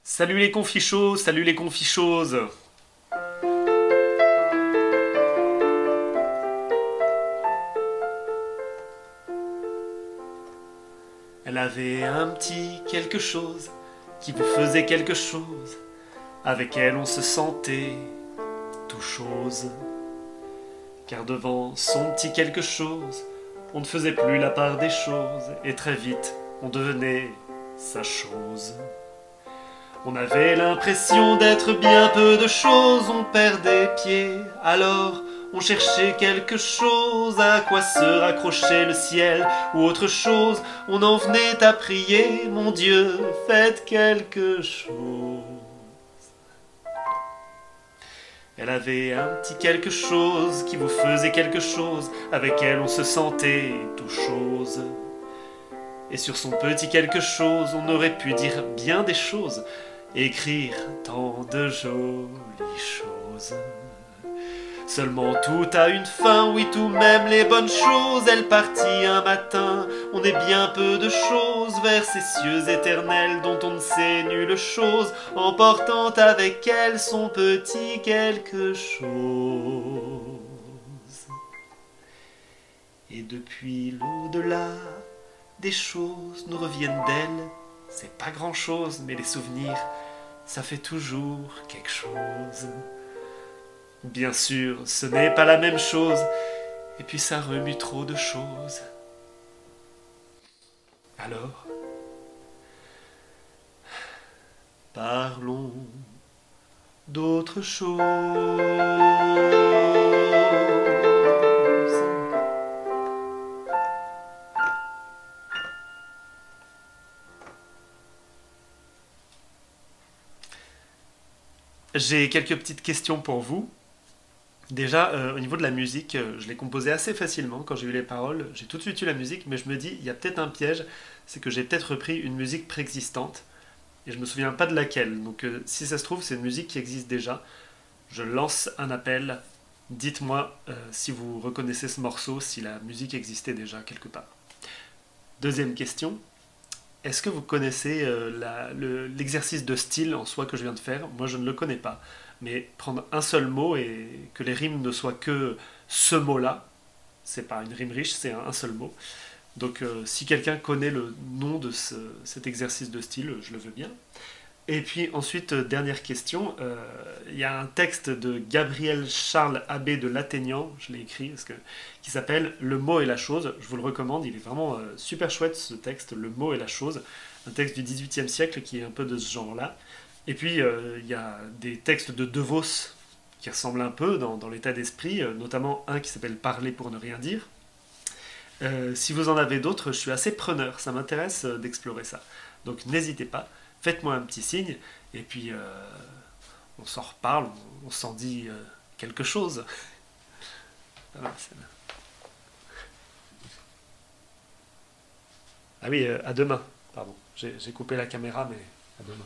Salut les confichos, salut les confichoses. Elle avait un petit quelque chose qui vous faisait quelque chose. Avec elle on se sentait tout chose. Car devant son petit quelque chose, on ne faisait plus la part des choses. Et très vite, on devenait sa chose. On avait l'impression d'être bien peu de choses, on perdait pied, alors on cherchait quelque chose, à quoi se raccrocher le ciel ou autre chose, on en venait à prier, mon Dieu, faites quelque chose. Elle avait un petit quelque chose qui vous faisait quelque chose, avec elle on se sentait tout chose. Et sur son petit quelque chose, on aurait pu dire bien des choses, écrire tant de jolies choses. Seulement tout a une fin, oui tout même les bonnes choses. Elle partit un matin, on est bien peu de choses, vers ces cieux éternels dont on ne sait nulle chose, emportant avec elle son petit quelque chose. Et depuis l'au-delà, des choses nous reviennent d'elle. C'est pas grand chose, mais les souvenirs, ça fait toujours quelque chose. Bien sûr, ce n'est pas la même chose, et puis ça remue trop de choses. Alors, parlons d'autre chose. J'ai quelques petites questions pour vous. Déjà, au niveau de la musique, je l'ai composée assez facilement quand j'ai eu les paroles. J'ai tout de suite eu la musique, mais je me dis, il y a peut-être un piège, c'est que j'ai peut-être repris une musique préexistante, et je me souviens pas de laquelle. Donc si ça se trouve, c'est une musique qui existe déjà. Je lance un appel. Dites-moi si vous reconnaissez ce morceau, si la musique existait déjà quelque part. Deuxième question. Est-ce que vous connaissez l'exercice de style en soi que je viens de faire? Moi, je ne le connais pas. Mais prendre un seul mot et que les rimes ne soient que ce mot-là, c'est pas une rime riche, c'est un seul mot. Donc, si quelqu'un connaît le nom de cet exercice de style, je le veux bien. Et puis ensuite, dernière question, il y a un texte de Gabriel Charles Abbé de Lattaignant, je l'ai écrit, qui s'appelle Le mot et la chose. Je vous le recommande, il est vraiment super chouette ce texte, Le mot et la chose. Un texte du XVIIIe siècle qui est un peu de ce genre-là. Et puis il y a des textes de De Vos qui ressemblent un peu dans l'état d'esprit, notamment un qui s'appelle Parler pour ne rien dire. Si vous en avez d'autres, je suis assez preneur, ça m'intéresse d'explorer ça. Donc n'hésitez pas, faites-moi un petit signe, et puis on s'en reparle, on s'en dit quelque chose. Voilà, ah oui, à demain, pardon. J'ai coupé la caméra, mais à demain.